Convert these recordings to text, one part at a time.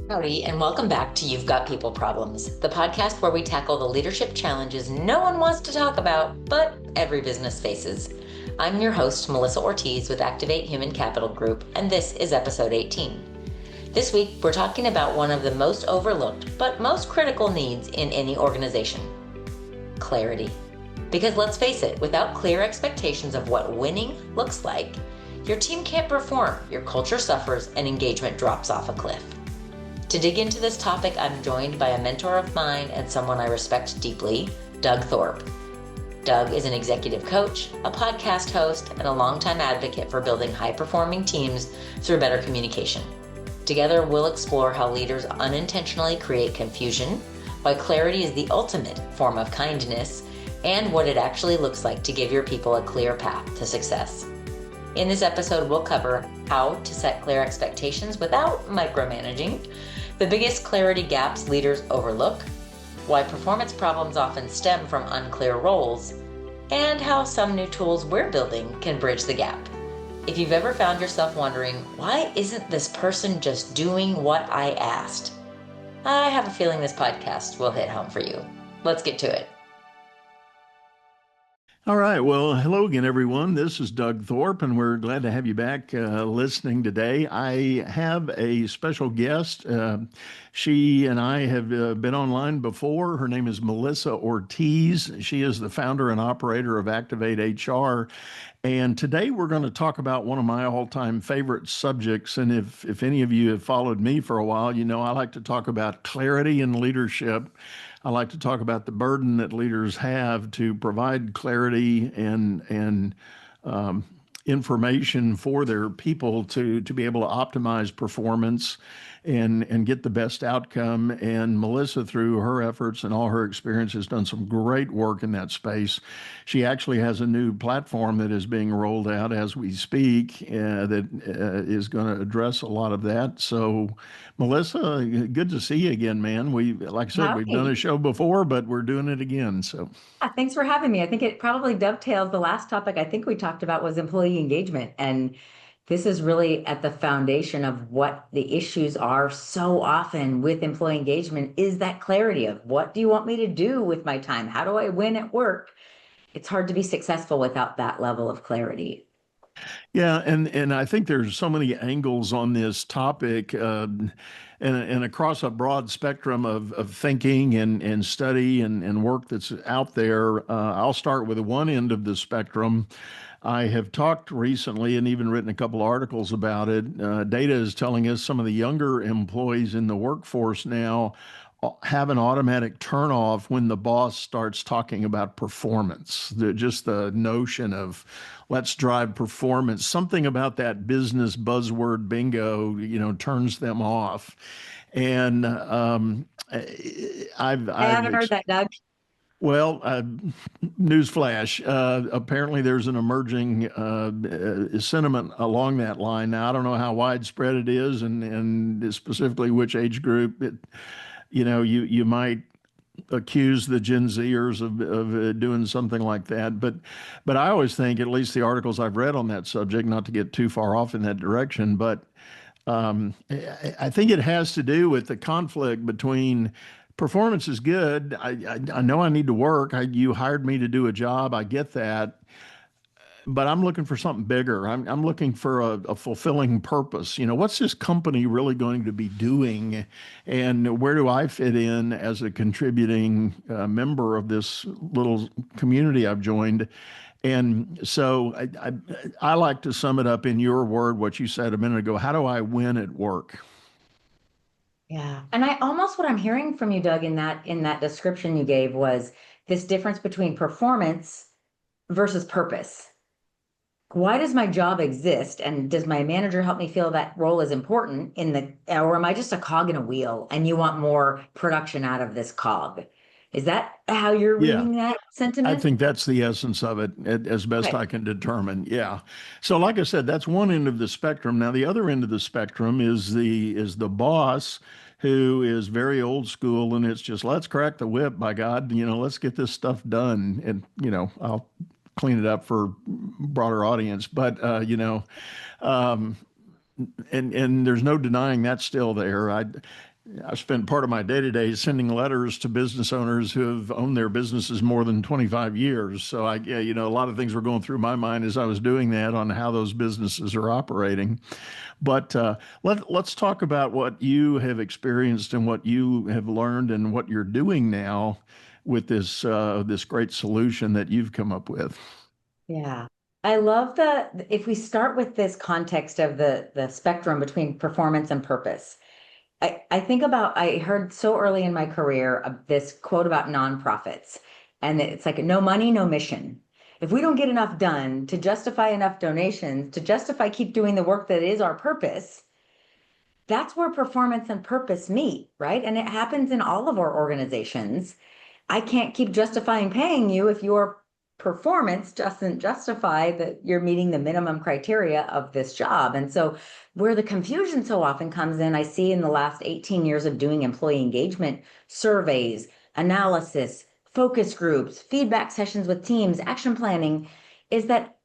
Howdy, and welcome back to You've Got People Problems, the podcast where we tackle the leadership challenges no one wants to talk about, but every business faces. I'm your host, Melissa Ortiz with Activate Human Capital Group, and this is episode 18. This week, we're talking about one of the most overlooked, but most critical needs in any organization: clarity. Because let's face it, without clear expectations of what winning looks like, your team can't perform, your culture suffers, and engagement drops off a cliff. To dig into this topic, I'm joined by a mentor of mine and someone I respect deeply, Doug Thorpe. Doug is an executive coach, a podcast host, and a longtime advocate for building high-performing teams through better communication. Together, we'll explore how leaders unintentionally create confusion, why clarity is the ultimate form of kindness, and what it actually looks like to give your people a clear path to success. In this episode, we'll cover how to set clear expectations without micromanaging, the biggest clarity gaps leaders overlook, why performance problems often stem from unclear roles, and how some new tools we're building can bridge the gap. If you've ever found yourself wondering, why isn't this person just doing what I asked? I have a feeling this podcast will hit home for you. Let's get to it. All right. Well, hello again, everyone. This is Doug Thorpe, and we're glad to have you back listening today. I have a special guest. She and I have been online before. Her name is Melissa Ortiz. She is the founder and operator of Activate HR. And today we're going to talk about one of my all-time favorite subjects. And if any of you have followed me for a while, you know I like to talk about clarity in leadership. I like to talk about the burden that leaders have to provide clarity and information for their people to be able to optimize performance and get the best outcome. And Melissa, through her efforts and all her experience, has done some great work in that space. She actually has a new platform that is being rolled out as we speak that is going to address a lot of that. So, Melissa, good to see you again, man. Like I said, we've done a show before, but we're doing it again. So, thanks for having me. I think it probably dovetails. The last topic I think we talked about was employee engagement. And this is really at the foundation of what the issues are so often with employee engagement, is that clarity of what do you want me to do with my time? How do I win at work? It's hard to be successful without that level of clarity. Yeah, and I think there's so many angles on this topic, and across a broad spectrum of thinking and study and work that's out there. I'll start with the one end of the spectrum. I have talked recently and even written a couple articles about it. Data is telling us some of the younger employees in the workforce now have an automatic turnoff when the boss starts talking about performance. Just the notion of let's drive performance, something about that business buzzword bingo, turns them off. And I haven't heard that, Doug. Well, newsflash, apparently there's an emerging sentiment along that line. Now, I don't know how widespread it is and specifically which age group. You might accuse the Gen Zers of doing something like that. But I always think, at least the articles I've read on that subject, not to get too far off in that direction, but I think it has to do with the conflict between performance is good. I know I need to work. You hired me to do a job. I get that. But I'm looking for something bigger. I'm looking for a fulfilling purpose. What's this company really going to be doing? And where do I fit in as a contributing member of this little community I've joined? And so I like to sum it up in your word, what you said a minute ago. How do I win at work? Yeah. And what I'm hearing from you, Doug, in that description you gave was this difference between performance versus purpose. Why does my job exist? And does my manager help me feel that role is important or am I just a cog in a wheel and you want more production out of this cog? Is that how you're reading that sentiment? I think that's the essence of it, as best I can determine. Yeah. So like I said, that's one end of the spectrum. Now, the other end of the spectrum is the boss who is very old school, and it's just, let's crack the whip, by God, let's get this stuff done. And, I'll clean it up for broader audience, but, and there's no denying that's still there. I spent part of my day-to-day sending letters to business owners who have owned their businesses more than 25 years. So yeah, a lot of things were going through my mind as I was doing that on how those businesses are operating. But let's talk about what you have experienced and what you have learned and what you're doing now with this great solution that you've come up with. Yeah. I love if we start with this context of the spectrum between performance and purpose. I think I heard so early in my career this quote about nonprofits, and it's like no money, no mission. If we don't get enough done to justify enough donations, to justify keep doing the work that is our purpose, that's where performance and purpose meet, right? And it happens in all of our organizations. I can't keep justifying paying you if your performance doesn't justify that you're meeting the minimum criteria of this job. And so where the confusion so often comes in, I see in the last 18 years of doing employee engagement surveys, analysis, focus groups, feedback sessions with teams, action planning, is that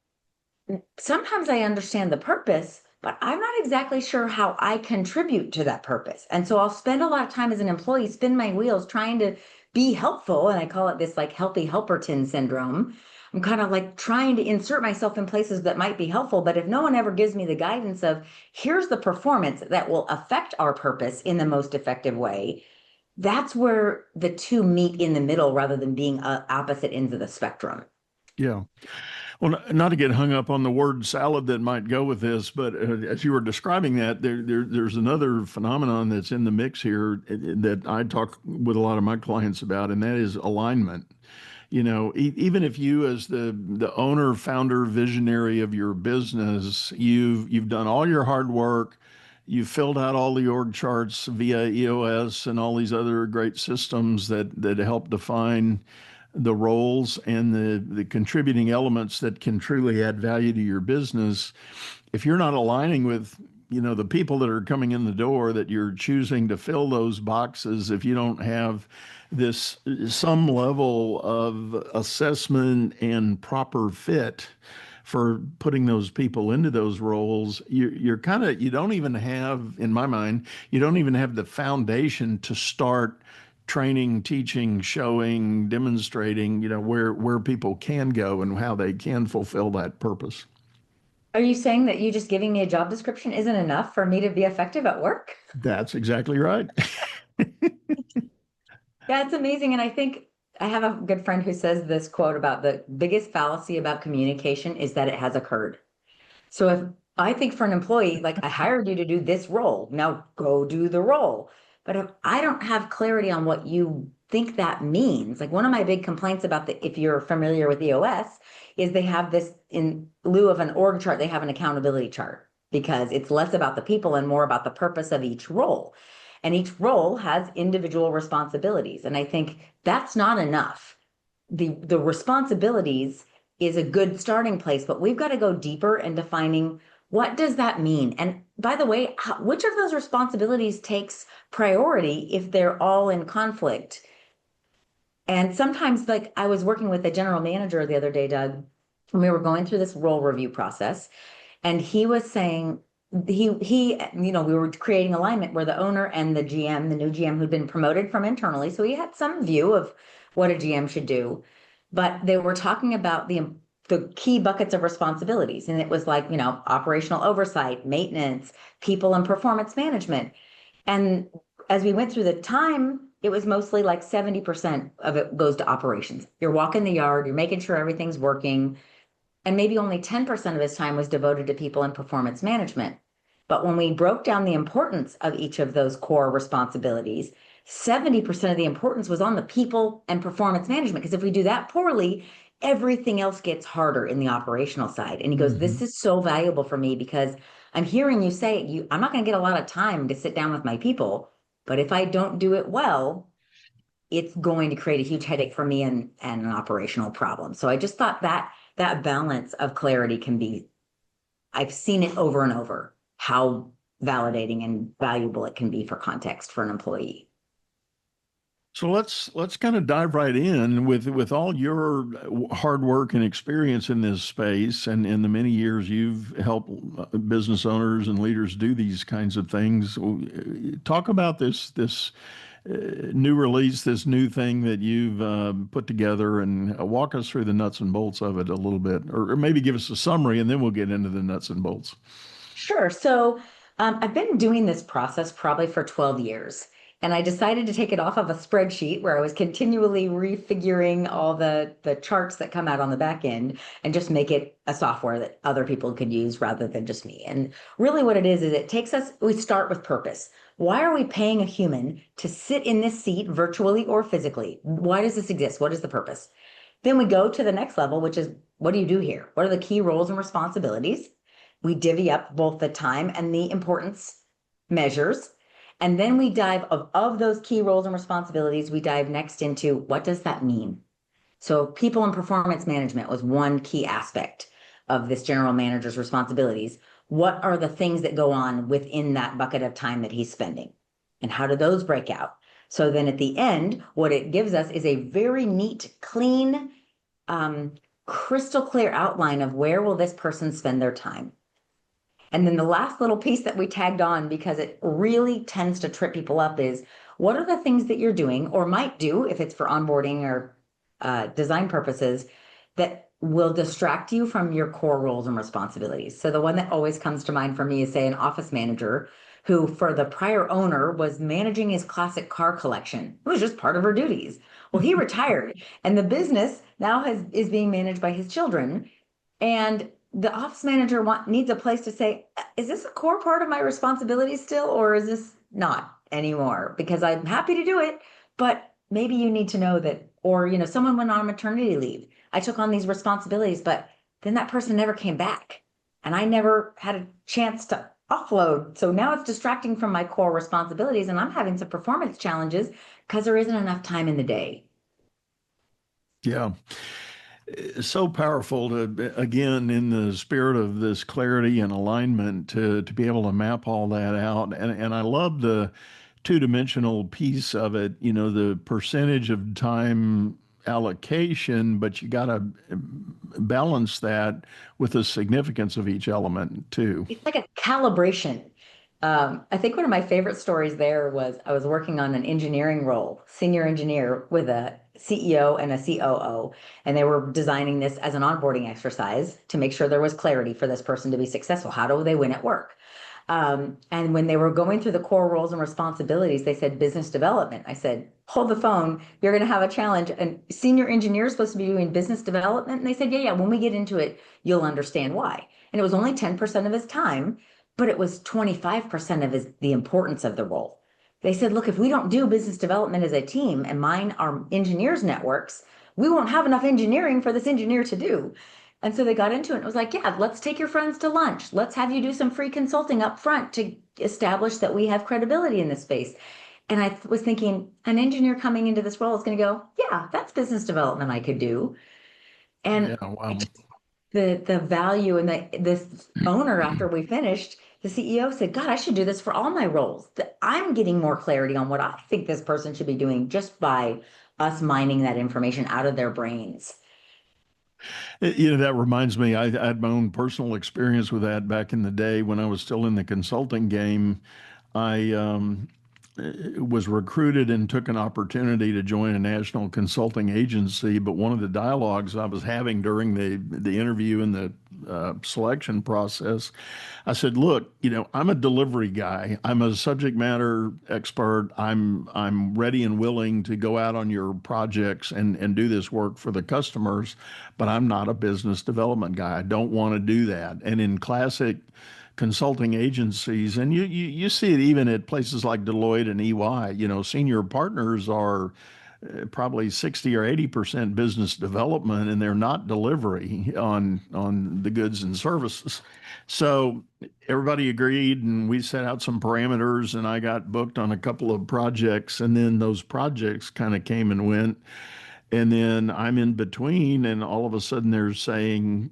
sometimes I understand the purpose, but I'm not exactly sure how I contribute to that purpose. And so I'll spend a lot of time as an employee, spin my wheels trying to be helpful. And I call it this like healthy Helperton syndrome. I'm kind of like trying to insert myself in places that might be helpful. But if no one ever gives me the guidance of here's the performance that will affect our purpose in the most effective way, that's where the two meet in the middle rather than being opposite ends of the spectrum. Yeah. Well, not to get hung up on the word salad that might go with this, but as you were describing that, there's another phenomenon that's in the mix here that I talk with a lot of my clients about, and that is alignment. Even if you, as the owner, founder, visionary of your business, you've done all your hard work, you've filled out all the org charts via EOS and all these other great systems that help define the roles and the contributing elements that can truly add value to your business. If you're not aligning with, the people that are coming in the door, that you're choosing to fill those boxes, if you don't have some level of assessment and proper fit for putting those people into those roles, you don't even have, in my mind, you don't even have the foundation to start training, teaching, showing, demonstrating, where people can go and how they can fulfill that purpose. Are you saying that you just giving me a job description isn't enough for me to be effective at work? That's exactly right. Yeah, it's amazing. And I think I have a good friend who says this quote about the biggest fallacy about communication is that it has occurred. So if I think for an employee, like I hired you to do this role, now go do the role. But if I don't have clarity on what you think that means, like one of my big complaints about if you're familiar with EOS, is they have this in lieu of an org chart, they have an accountability chart because it's less about the people and more about the purpose of each role. And each role has individual responsibilities. And I think that's not enough. The responsibilities is a good starting place, but we've got to go deeper in defining what does that mean? And by the way, which of those responsibilities takes priority if they're all in conflict? And sometimes, like I was working with a general manager the other day, Doug, and we were going through this role review process, and he was saying we were creating alignment where the owner and the GM, the new GM who'd been promoted from internally, so he had some view of what a GM should do, but they were talking about the key buckets of responsibilities. And it was like, operational oversight, maintenance, people and performance management. And as we went through the time, it was mostly like 70% of it goes to operations. You're walking the yard, you're making sure everything's working. And maybe only 10% of his time was devoted to people and performance management. But when we broke down the importance of each of those core responsibilities, 70% of the importance was on the people and performance management. Because if we do that poorly, everything else gets harder in the operational side. And he goes, this is so valuable for me because I'm hearing you say, I'm not going to get a lot of time to sit down with my people. But if I don't do it well, it's going to create a huge headache for me and an operational problem. So I just thought that balance of clarity can be, I've seen it over and over, how validating and valuable it can be for context for an employee. So let's kind of dive right in with all your hard work and experience in this space, and in the many years you've helped business owners and leaders do these kinds of things. Talk about this new release, this new thing that you've put together, and walk us through the nuts and bolts of it a little bit, or maybe give us a summary, and then we'll get into the nuts and bolts. Sure. So I've been doing this process probably for 12 years. And I decided to take it off of a spreadsheet where I was continually refiguring all the charts that come out on the back end and just make it a software that other people could use rather than just me. And really what it is it takes us, we start with purpose. Why are we paying a human to sit in this seat virtually or physically? Why does this exist? What is the purpose? Then we go to the next level, which is what do you do here? What are the key roles and responsibilities? We divvy up both the time and the importance measures. And then we dive of those key roles and responsibilities, we dive next into what does that mean? So people and performance management was one key aspect of this general manager's responsibilities. What are the things that go on within that bucket of time that he's spending? And how do those break out? So then at the end, what it gives us is a very neat, clean, crystal clear outline of where will this person spend their time. And then the last little piece that we tagged on, because it really tends to trip people up, is what are the things that you're doing or might do if it's for onboarding or design purposes that will distract you from your core roles and responsibilities. So the one that always comes to mind for me is, say, an office manager who, for the prior owner, was managing his classic car collection. It was just part of her duties. Well, he retired, and the business now is being managed by his children. And the office manager needs a place to say, is this a core part of my responsibility still, or is this not anymore? Because I'm happy to do it, but maybe you need to know that, or, someone went on maternity leave. I took on these responsibilities, but then that person never came back and I never had a chance to offload. So now it's distracting from my core responsibilities and I'm having some performance challenges because there isn't enough time in the day. Yeah. So powerful to, again, in the spirit of this clarity and alignment, to be able to map all that out. And I love the two-dimensional piece of it, the percentage of time allocation, but you got to balance that with the significance of each element too. It's like a calibration. I think one of my favorite stories there was I was working on an engineering role, senior engineer with a CEO and a COO, and they were designing this as an onboarding exercise to make sure there was clarity for this person to be successful. How do they win at work? And when they were going through the core roles and responsibilities, they said business development. I said, hold the phone. You're going to have a challenge. And senior engineer is supposed to be doing business development. And they said, yeah, when we get into it, you'll understand why. And it was only 10% of his time, but it was 25% of the importance of the role. They said, look, if we don't do business development as a team and mine our engineers networks, we won't have enough engineering for this engineer to do. And so they got into it. And it was like, yeah, let's take your friends to lunch. Let's have you do some free consulting up front to establish that we have credibility in this space. And I was thinking, an engineer coming into this role is going to go, yeah, that's business development I could do. And Yeah, wow. the value and this owner, after we finished, the CEO said, God, I should do this for all my roles. I'm getting more clarity on what I think this person should be doing just by us mining that information out of their brains. That reminds me, I had my own personal experience with that back in the day when I was still in the consulting game. I was recruited and took an opportunity to join a national consulting agency. But one of the dialogues I was having during the interview and the selection process, I said, "Look, I'm a delivery guy. I'm a subject matter expert. I'm ready and willing to go out on your projects and do this work for the customers, but I'm not a business development guy. I don't want to do that." And in classic consulting agencies, and you see it even at places like Deloitte and EY, senior partners are probably 60 or 80% business development, and they're not delivery on the goods and services. So everybody agreed, and we set out some parameters, and I got booked on a couple of projects, and then those projects kind of came and went. And then I'm in between, and all of a sudden they're saying,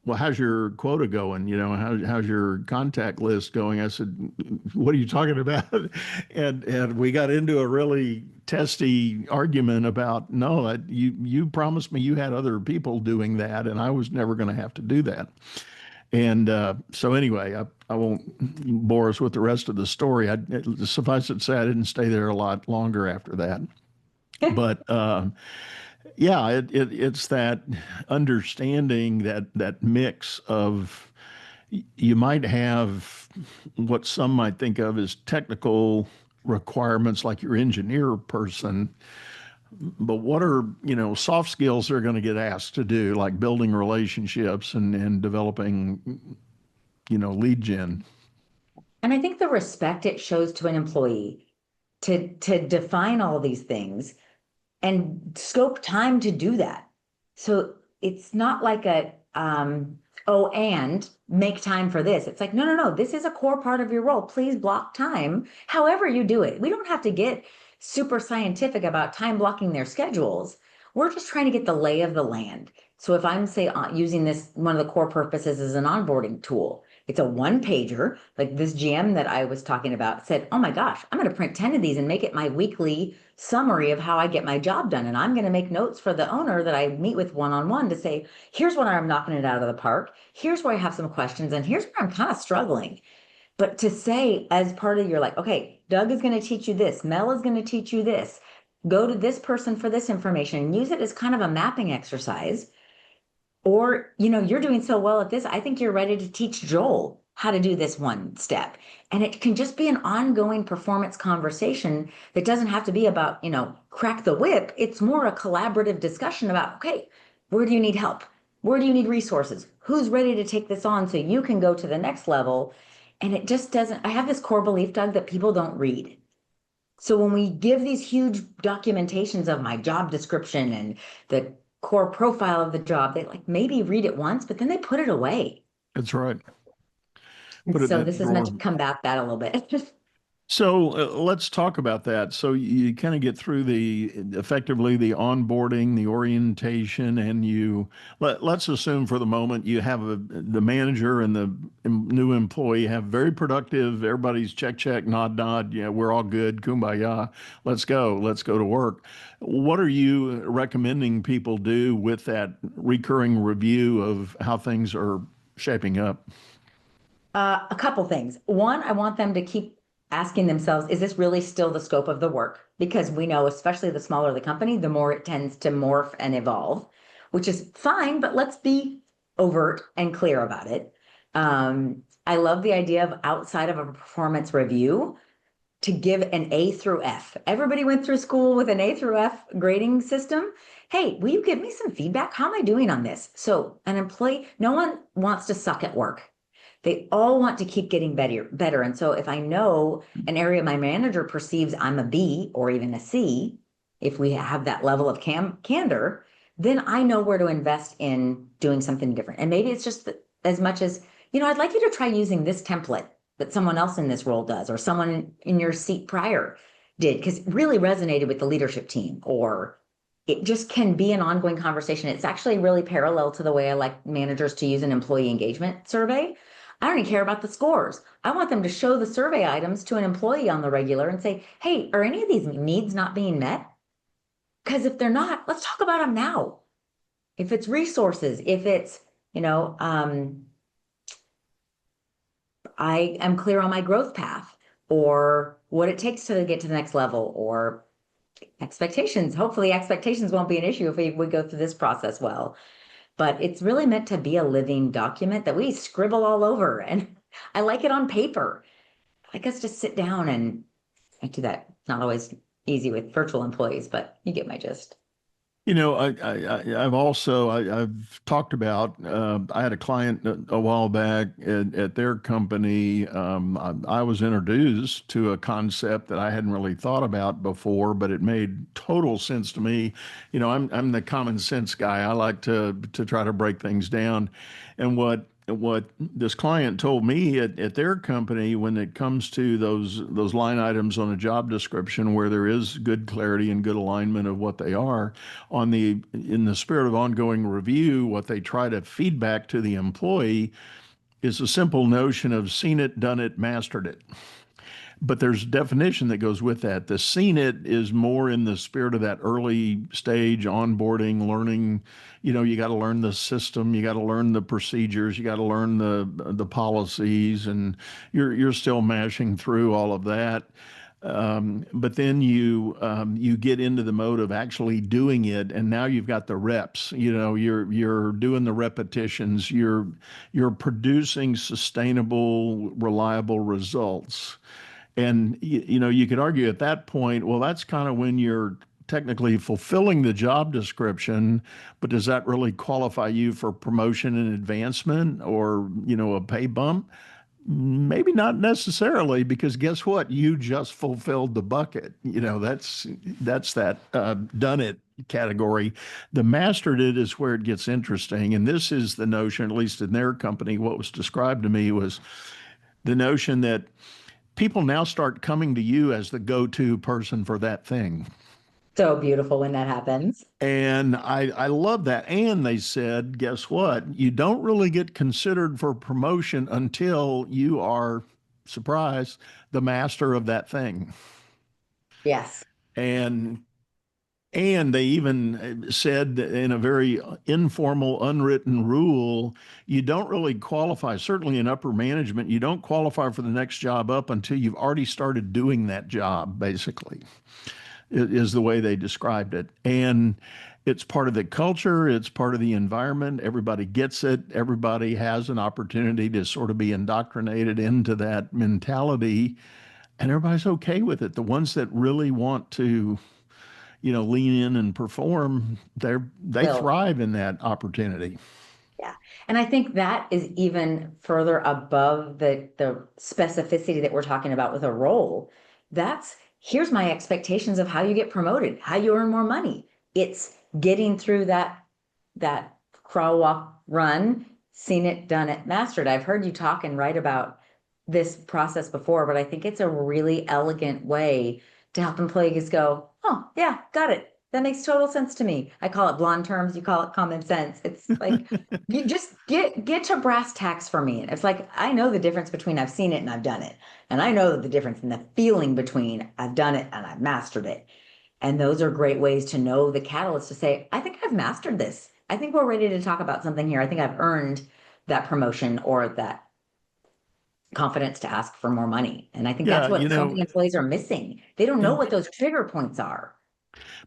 well, how's your quota going? How's your contact list going? I said, what are you talking about? And we got into a really testy argument about, no, you promised me you had other people doing that, and I was never going to have to do that. And so anyway, I won't bore us with the rest of the story. Suffice it to say, I didn't stay there a lot longer after that. But yeah, it's that understanding that mix of you might have what some might think of as technical requirements, like your engineer person, but what are soft skills they're going to get asked to do, like building relationships and developing lead gen. And I think the respect it shows to an employee to define all these things and scope time to do that. So it's not like and make time for this. It's like, no, this is a core part of your role. Please block time, however you do it. We don't have to get super scientific about time blocking their schedules. We're just trying to get the lay of the land. So if I'm using this, one of the core purposes is an onboarding tool. It's a one pager, like this GM that I was talking about said, oh my gosh, I'm going to print 10 of these and make it my weekly summary of how I get my job done. And I'm going to make notes for the owner that I meet with one-on-one to say, here's when I'm knocking it out of the park. Here's where I have some questions. And here's where I'm kind of struggling. But to say as part of your okay, Doug is going to teach you this. Mel is going to teach you this. Go to this person for this information and use it as kind of a mapping exercise. Or, you're doing so well at this, I think you're ready to teach Joel how to do this one step. And it can just be an ongoing performance conversation that doesn't have to be about, crack the whip. It's more a collaborative discussion about, okay, where do you need help? Where do you need resources? Who's ready to take this on so you can go to the next level? And it just doesn't, I have this core belief, Doug, that people don't read. So when we give these huge documentations of my job description and the core profile of the job, they maybe read it once, but then they put it away. That's right. So this is meant to combat that a little bit. So let's talk about that. So you kind of get through effectively the onboarding, the orientation, and let's assume for the moment you have the manager and the new employee have very productive, everybody's check, nod, yeah, we're all good, kumbaya, let's go to work. What are you recommending people do with that recurring review of how things are shaping up? A couple things. One, I want them to keep asking themselves, is this really still the scope of the work? Because we know, especially the smaller the company, the more it tends to morph and evolve, which is fine, but let's be overt and clear about it. I love the idea of outside of a performance review to give an A through F. Everybody went through school with an A through F grading system. Hey, will you give me some feedback? How am I doing on this? So an employee, no one wants to suck at work. They all want to keep getting better. And so if I know an area my manager perceives I'm a B or even a C, if we have that level of candor, then I know where to invest in doing something different. And maybe it's just as much as, I'd like you to try using this template that someone else in this role does, or someone in your seat prior did, because it really resonated with the leadership team, or it just can be an ongoing conversation. It's actually really parallel to the way I like managers to use an employee engagement survey. I don't even care about the scores. I want them to show the survey items to an employee on the regular and say, hey, are any of these needs not being met? Because if they're not, let's talk about them now. If it's resources, if it's, I am clear on my growth path, or what it takes to get to the next level, or expectations. Hopefully expectations won't be an issue if we go through this process well. But it's really meant to be a living document that we scribble all over. And I like it on paper. I guess just sit down and I do that. It's not always easy with virtual employees, but you get my gist. I've talked about, I had a client a while back at their company. I was introduced to a concept that I hadn't really thought about before, but it made total sense to me. I'm the common sense guy. I like to try to break things down. And what what this client told me at their company, when it comes to those line items on a job description where there is good clarity and good alignment of what they are, in the spirit of ongoing review, what they try to feedback to the employee is a simple notion of seen it, done it, mastered it. But there's definition that goes with that. The seen it is more in the spirit of that early stage onboarding, learning. You got to learn the system, you got to learn the procedures, you got to learn the policies, and you're still mashing through all of that. But then you get into the mode of actually doing it, and now you've got the reps. You're doing the repetitions. You're producing sustainable, reliable results. And you could argue at that point, well, that's kind of when you're technically fulfilling the job description, but does that really qualify you for promotion and advancement or, a pay bump? Maybe not necessarily, because guess what? You just fulfilled the bucket. That's that done it category. The mastered it is where it gets interesting. And this is the notion, at least in their company, what was described to me was the notion that people now start coming to you as the go-to person for that thing. So beautiful when that happens. And I love that. And they said, guess what? You don't really get considered for promotion until you are, surprise, the master of that thing. Yes. And they even said in a very informal, unwritten rule, you don't really qualify, certainly in upper management, you don't qualify for the next job up until you've already started doing that job, basically, is the way they described it. And it's part of the culture, it's part of the environment. Everybody gets it. Everybody has an opportunity to sort of be indoctrinated into that mentality, and everybody's okay with it. The ones that really want to lean in and perform, they thrive in that opportunity. Yeah. And I think that is even further above the specificity that we're talking about with a role. Here's my expectations of how you get promoted, how you earn more money. It's getting through that crawl, walk, run, seen it, done it, mastered. I've heard you talk and write about this process before, but I think it's a really elegant way to help employees go, oh, yeah, got it. That makes total sense to me. I call it blonde terms. You call it common sense. It's like, you just get to brass tacks for me. It's like, I know the difference between I've seen it and I've done it. And I know the difference in the feeling between I've done it and I've mastered it. And those are great ways to know the catalyst to say, I think I've mastered this. I think we're ready to talk about something here. I think I've earned that promotion or that confidence to ask for more money. And I think that's what so many employees are missing. They don't know what those trigger points are.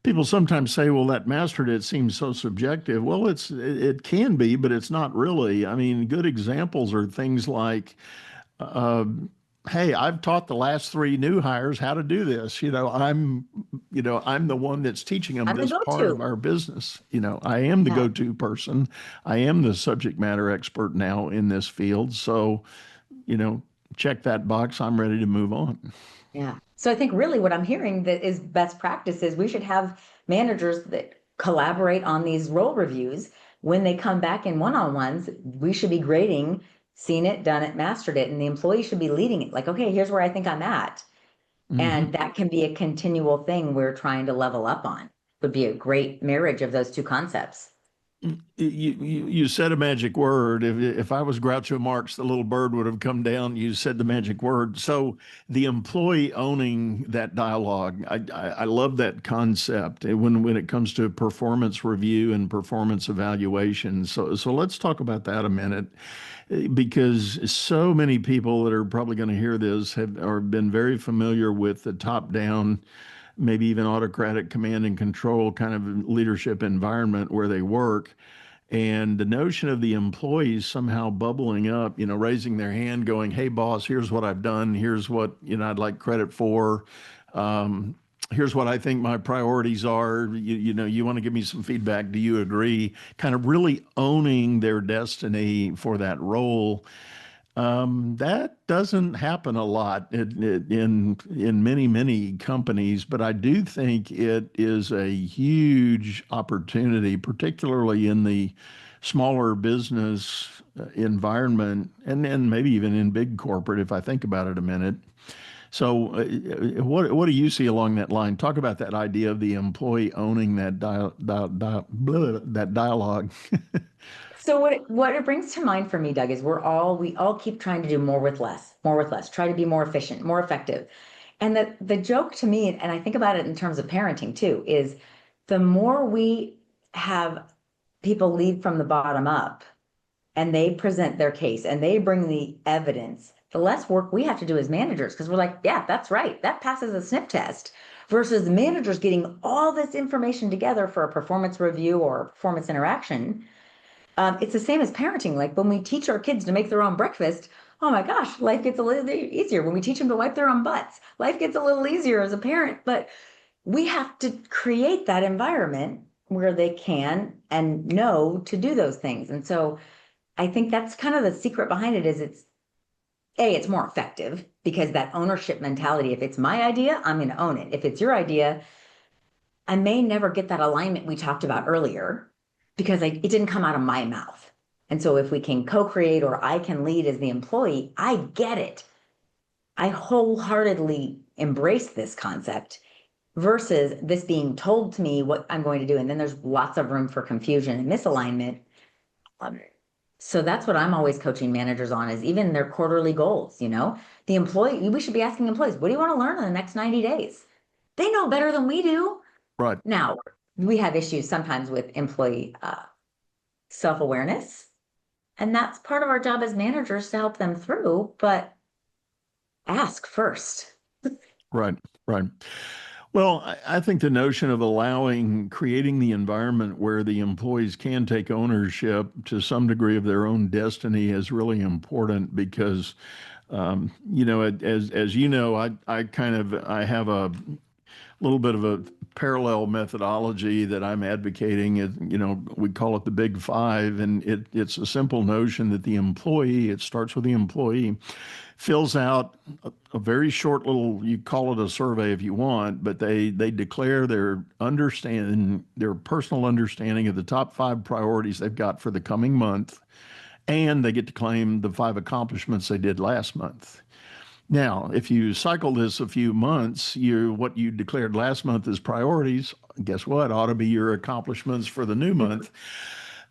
People sometimes say, well, that mastered it seems so subjective. Well, it can be, but it's not really. I mean, good examples are things like, hey, I've taught the last 3 new hires how to do this. I'm the one that's teaching them this part of our business. I am the go-to person. I am the subject matter expert now in this field. So, check that box. I'm ready to move on. Yeah. So I think really what I'm hearing that is best practice is we should have managers that collaborate on these role reviews. When they come back in one-on-ones, we should be grading, seen it, done it, mastered it. And the employee should be leading it. Like, okay, here's where I think I'm at. Mm-hmm. And that can be a continual thing we're trying to level up on. Would be a great marriage of those two concepts. You said a magic word. If I was Groucho Marx, the little bird would have come down. You said the magic word. So the employee owning that dialogue, I love that concept when it comes to performance review and performance evaluation. So let's talk about that a minute, because so many people that are probably going to hear this have been very familiar with the top-down, maybe even autocratic command and control kind of leadership environment where they work. And the notion of the employees somehow bubbling up, raising their hand going, hey, boss, here's what I've done. Here's what, I'd like credit for. Here's what I think my priorities are. You want to give me some feedback. Do you agree? Kind of really owning their destiny for that role. That doesn't happen a lot in many, many companies, but I do think it is a huge opportunity, particularly in the smaller business environment, and maybe even in big corporate, if I think about it a minute. So, what do you see along that line? Talk about that idea of the employee owning that that dialogue. So what it brings to mind for me, Doug, is we all keep trying to do more with less, try to be more efficient, more effective. And the joke to me, and I think about it in terms of parenting too, is the more we have people lead from the bottom up and they present their case and they bring the evidence, the less work we have to do as managers, because we're like, yeah, that's right, that passes a sniff test, versus the managers getting all this information together for a performance review or performance interaction. It's the same as parenting. Like when we teach our kids to make their own breakfast, oh my gosh, life gets a little easier. When we teach them to wipe their own butts, life gets a little easier as a parent. But we have to create that environment where they can and know to do those things. And so I think that's kind of the secret behind it is it's more effective because that ownership mentality, if it's my idea, I'm going to own it. If it's your idea, I may never get that alignment we talked about earlier because it didn't come out of my mouth. And so if we can co-create or I can lead as the employee, I get it. I wholeheartedly embrace this concept versus this being told to me what I'm going to do. And then there's lots of room for confusion and misalignment. So that's what I'm always coaching managers on is even their quarterly goals, the employee, we should be asking employees, what do you want to learn in the next 90 days? They know better than we do. Right. Now, we have issues sometimes with employee self-awareness, and that's part of our job as managers to help them through, but ask first. Right, right. Well, I think the notion of creating the environment where the employees can take ownership to some degree of their own destiny is really important because, as you know, I have a little bit of a parallel methodology that I'm advocating. We call it the Big Five, and it's a simple notion that it starts with the employee, fills out a very short little, you call it a survey if you want, but they declare their personal understanding of the top 5 priorities they've got for the coming month, and they get to claim the 5 accomplishments they did last month. Now, if you cycle this a few months, what you declared last month as priorities, guess what, ought to be your accomplishments for the new month.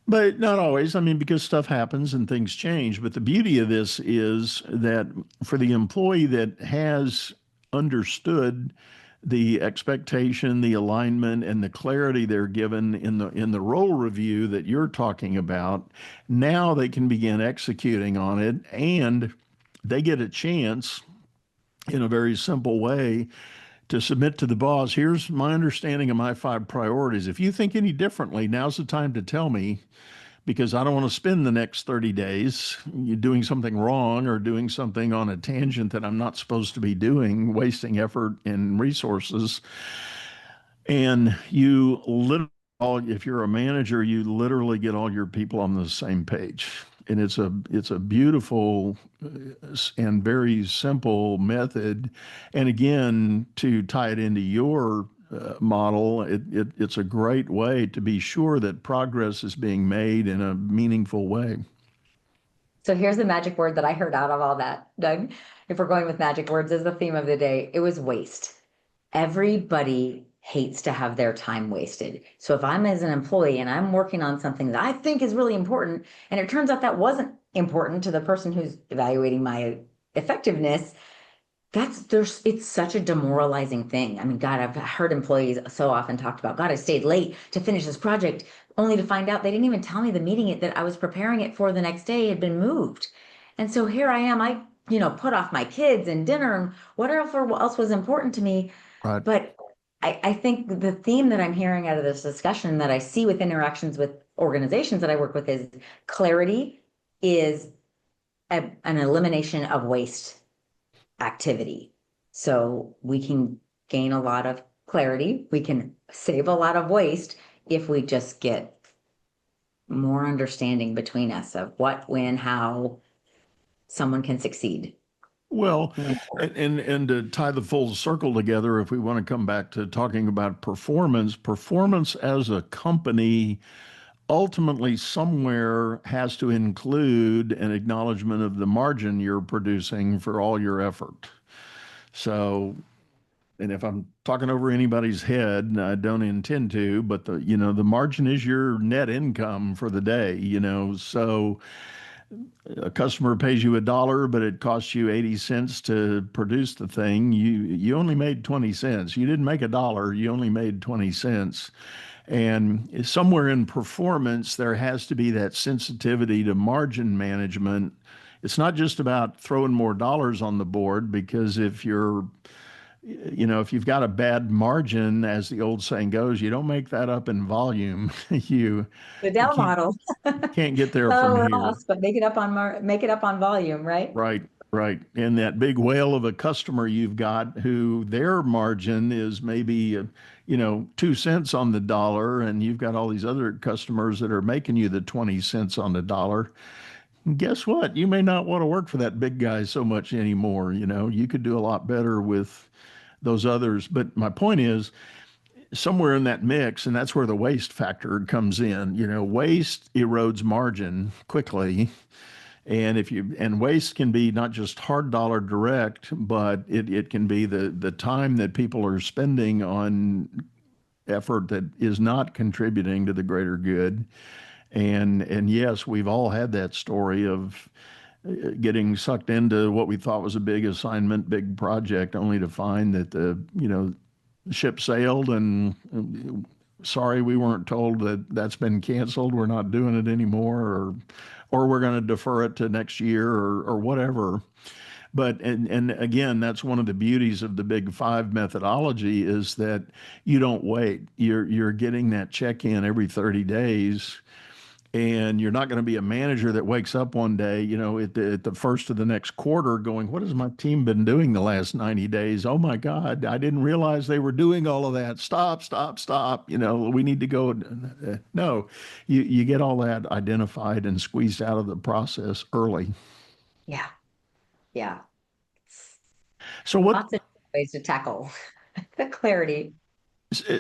But not always, because stuff happens and things change. But the beauty of this is that for the employee that has understood the expectation, the alignment, and the clarity they're given in the role review that you're talking about, now they can begin executing on it, and they get a chance in a very simple way to submit to the boss, here's my understanding of my 5 priorities. If you think any differently, now's the time to tell me, because I don't want to spend the next 30 days doing something wrong or doing something on a tangent that I'm not supposed to be doing, wasting effort and resources. And if you're a manager, you literally get all your people on the same page. And it's a beautiful and very simple method. And again, to tie it into your model, it's a great way to be sure that progress is being made in a meaningful way. So here's the magic word that I heard out of all that, Doug. If we're going with magic words as the theme of the day, it was waste. Everybody hates to have their time wasted. So if I'm as an employee and I'm working on something that I think is really important, and it turns out that wasn't important to the person who's evaluating my effectiveness, it's such a demoralizing thing. God, I've heard employees so often talked about, God, I stayed late to finish this project only to find out they didn't even tell me the meeting that I was preparing it for the next day had been moved. And so here I am, I put off my kids and dinner and whatever else was important to me. Right. But I think the theme that I'm hearing out of this discussion that I see with interactions with organizations that I work with is clarity is an elimination of waste activity. So we can gain a lot of clarity. We can save a lot of waste if we just get more understanding between us of what, when, how someone can succeed. Well, and to tie the full circle together, if we want to come back to talking about performance as a company ultimately somewhere has to include an acknowledgement of the margin you're producing for all your effort. So, and if I'm talking over anybody's head, and I don't intend to, but the margin is your net income for the day. So a customer pays you $1, but it costs you 80 cents to produce the thing. You only made 20 cents. You didn't make $1, you only made 20 cents. And somewhere in performance, there has to be that sensitivity to margin management. It's not just about throwing more dollars on the board, because if you've got a bad margin, as the old saying goes, you don't make that up in volume. you The you Dell can't model. can't get there from Lower here. loss, but make it up on volume, right? Right, right. And that big whale of a customer you've got, who their margin is maybe 2 cents on the dollar, and you've got all these other customers that are making you the 20 cents on the dollar. And guess what? You may not want to work for that big guy so much anymore. You could do a lot better with those others. But my point is, somewhere in that mix, and that's where the waste factor comes in. Waste erodes margin quickly. And waste can be not just hard dollar direct, but it can be the time that people are spending on effort that is not contributing to the greater good. And yes, we've all had that story of getting sucked into what we thought was a big assignment, big project, only to find that the ship sailed, and sorry, we weren't told that that's been canceled. We're not doing it anymore, or we're going to defer it to next year, or whatever. But and again, that's one of the beauties of the Big Five methodology, is that you don't wait. You're getting that check-in every 30 days. And you're not going to be a manager that wakes up one day, at the first of the next quarter going, what has my team been doing the last 90 days? Oh my God, I didn't realize they were doing all of that. Stop, stop, stop. We need to go. No, you get all that identified and squeezed out of the process early. Yeah. Yeah. So what, Lots of ways to tackle the clarity.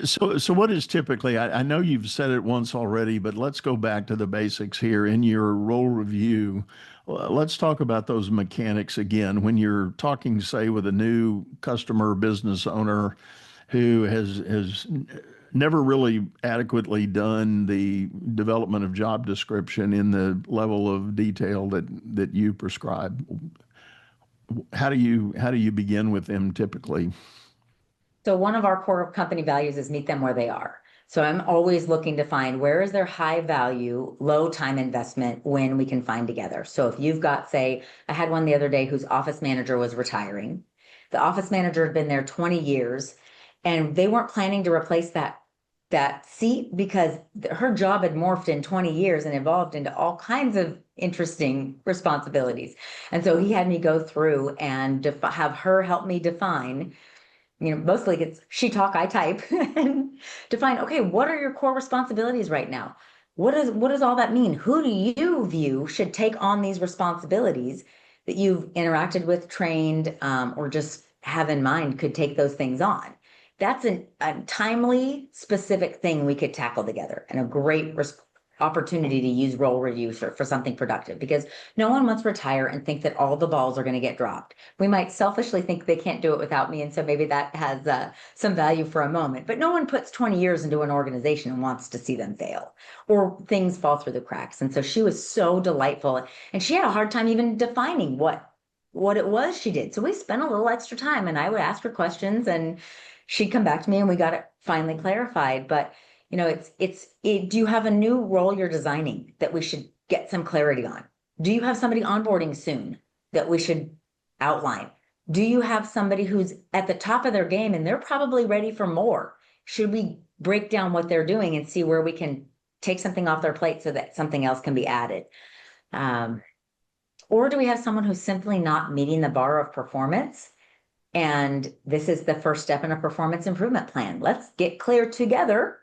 so what is typically, I know you've said it once already, but let's go back to the basics here in your role review. Let's talk about those mechanics again. When you're talking, say, with a new customer business owner who has never really adequately done the development of job description in the level of detail that you prescribe, how do you begin with them typically? So one of our core company values is meet them where they are. So I'm always looking to find where is their high value, low time investment when we can find together. So if you've got, say, I had one the other day whose office manager was retiring. The office manager had been there 20 years, and they weren't planning to replace that seat because her job had morphed in 20 years and evolved into all kinds of interesting responsibilities. And so he had me go through and have her help me define, mostly it's she talk, I type, and define, okay, what are your core responsibilities right now? What does all that mean? Who do you view should take on these responsibilities that you've interacted with, trained, or just have in mind could take those things on? That's a timely, specific thing we could tackle together, and a great opportunity to use role reviews for something productive, because no one wants to retire and think that all the balls are going to get dropped. We might selfishly think they can't do it without me, and so maybe that has some value for a moment, but no one puts 20 years into an organization and wants to see them fail or things fall through the cracks. And so she was so delightful, and she had a hard time even defining what it was she did. So we spent a little extra time, and I would ask her questions, and she'd come back to me, and we got it finally clarified. But do you have a new role you're designing that we should get some clarity on? Do you have somebody onboarding soon that we should outline? Do you have somebody who's at the top of their game and they're probably ready for more? Should we break down what they're doing and see where we can take something off their plate so that something else can be added? Or do we have someone who's simply not meeting the bar of performance? And this is the first step in a performance improvement plan. Let's get clear together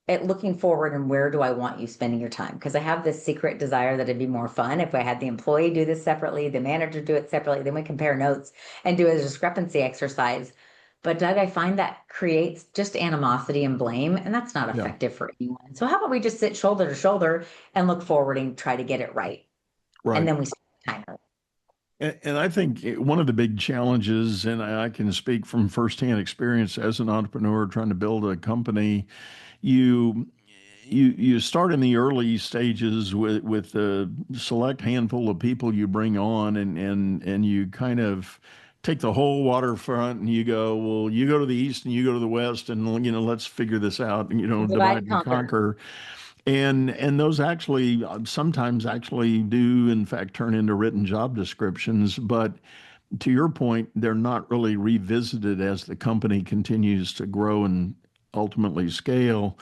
at looking forward, and where do I want you spending your time? Because I have this secret desire that it'd be more fun if I had the employee do this separately, the manager do it separately, then we compare notes and do a discrepancy exercise. But Doug, I find that creates just animosity and blame, and that's not Yeah. effective for anyone. So how about we just sit shoulder to shoulder and look forward and try to get it right? Right. And then we start the timer. And I think one of the big challenges, and I can speak from firsthand experience as an entrepreneur trying to build a company, you you start in the early stages with a select handful of people you bring on, and you kind of take the whole waterfront and you go, well, you go to the east and you go to the west, and let's figure this out, and Divide divide and and conquer. And those actually sometimes actually do in fact turn into written job descriptions, but to your point, they're not really revisited as the company continues to grow and ultimately scale.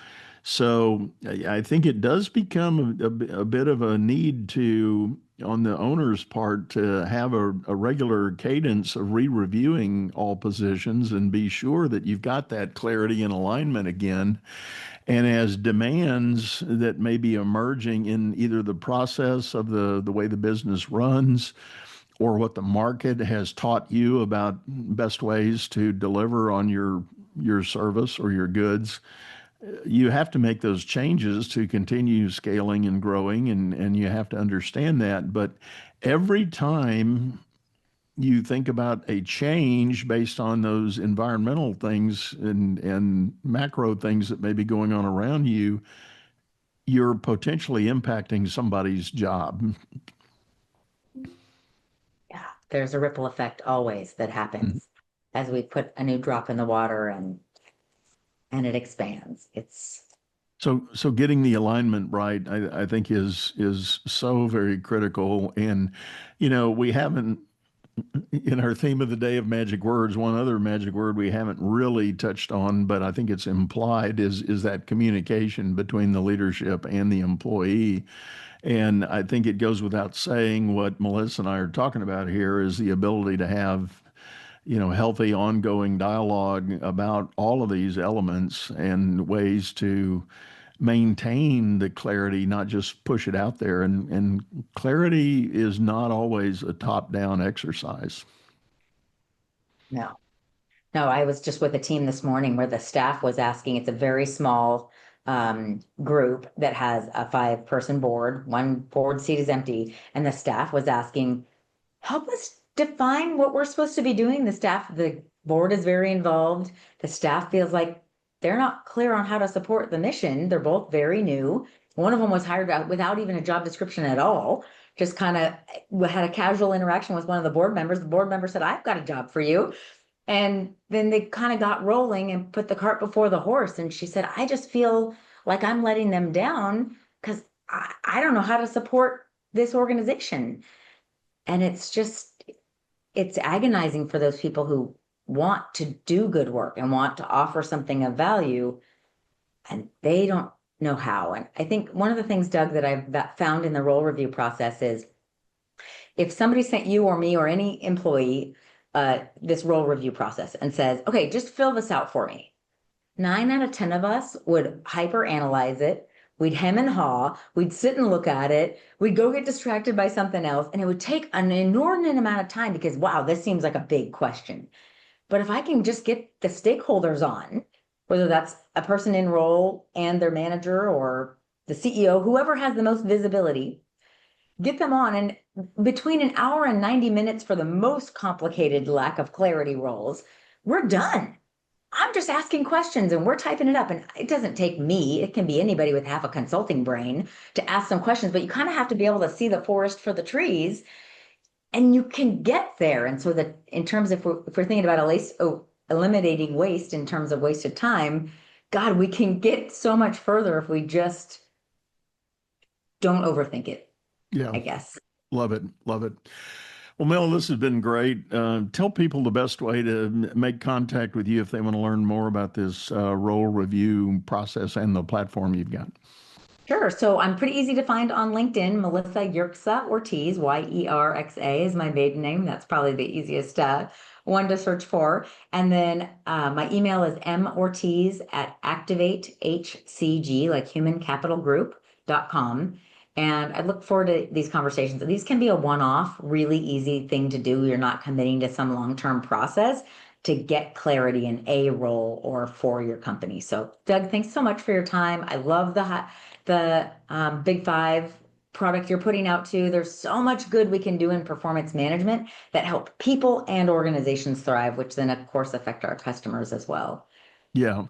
So I think it does become a bit of a need to, on the owner's part, to have a regular cadence of re-reviewing all positions and be sure that you've got that clarity and alignment again. And as demands that may be emerging in either the process of the way the business runs or what the market has taught you about best ways to deliver on your service or your goods, you have to make those changes to continue scaling and growing, and you have to understand that. But every time you think about a change based on those environmental things and macro things that may be going on around you, you're potentially impacting somebody's job. Yeah, there's a ripple effect always that happens as we put a new drop in the water and it expands. It's So getting the alignment right, I think is so very critical. And we haven't, in our theme of the day of magic words, one other magic word we haven't really touched on, but I think it's implied, is that communication between the leadership and the employee. And I think it goes without saying what Melissa and I are talking about here is the ability to have healthy ongoing dialogue about all of these elements and ways to maintain the clarity, not just push it out there. And clarity is not always a top-down exercise. no. No, I was just with a team this morning where the staff was asking, it's a very small group that has a 5-person board, one board seat is empty, and the staff was asking, help us define what we're supposed to be doing. The board is very involved. The staff feels like they're not clear on how to support the mission. They're both very new. One of them was hired out without even a job description at all, just kind of had a casual interaction with one of the board members. The board member said, I've got a job for you. And then they kind of got rolling and put the cart before the horse. And she said, I just feel like I'm letting them down because I don't know how to support this organization. And it's agonizing for those people who want to do good work and want to offer something of value, and they don't know how. And I think one of the things, Doug, that I've found in the role review process is if somebody sent you or me or any employee this role review process and says, okay, just fill this out for me. 9 out of 10 of us would hyper analyze it. We'd hem and haw. We'd sit and look at it. We'd go get distracted by something else. And it would take an inordinate amount of time because, wow, this seems like a big question. But if I can just get the stakeholders on, whether that's a person in role and their manager or the CEO, whoever has the most visibility, get them on. And between an hour and 90 minutes for the most complicated lack of clarity roles, we're done. I'm just asking questions and we're typing it up. And it doesn't take me, it can be anybody with half a consulting brain to ask some questions, but you kind of have to be able to see the forest for the trees and you can get there. And so that in terms of, if we're thinking about eliminating waste in terms of wasted time, God, we can get so much further if we just don't overthink it. Yeah. I guess. Love it. Love it. Well, Mel, this has been great. Tell people the best way to make contact with you if they want to learn more about this role review process and the platform you've got. Sure. So I'm pretty easy to find on LinkedIn. Melissa Ortiz, Yerxa is my maiden name. That's probably the easiest one to search for. And then my email is mortiz@activatehcg, like humancapitalgroup.com. And I look forward to these conversations. These can be a one-off, really easy thing to do. You're not committing to some long-term process. to get clarity in a role or for your company. So Doug, thanks so much for your time. I love the Big Five product you're putting out too. There's so much good we can do in performance management that help people and organizations thrive, which then of course affect our customers as well. Yeah.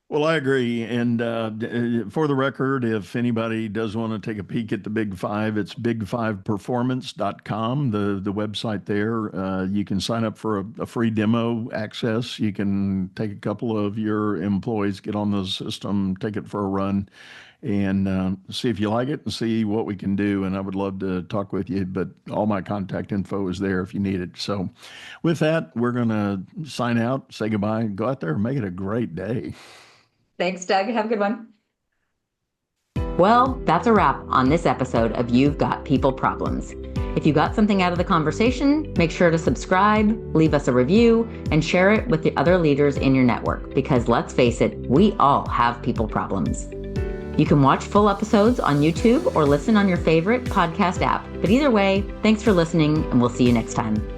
Well, I agree. And for the record, if anybody does want to take a peek at the Big Five, it's big5performance.com, the website there. You can sign up for a free demo access. You can take a couple of your employees, get on the system, take it for a run, and see if you like it and see what we can do. And I would love to talk with you, but all my contact info is there if you need it. So with that, we're going to sign out, say goodbye, go out there and make it a great day. Thanks, Doug. Have a good one. Well, that's a wrap on this episode of You've Got People Problems. If you got something out of the conversation, make sure to subscribe, leave us a review, and share it with the other leaders in your network, because let's face it, we all have people problems. You can watch full episodes on YouTube or listen on your favorite podcast app. But either way, thanks for listening, and we'll see you next time.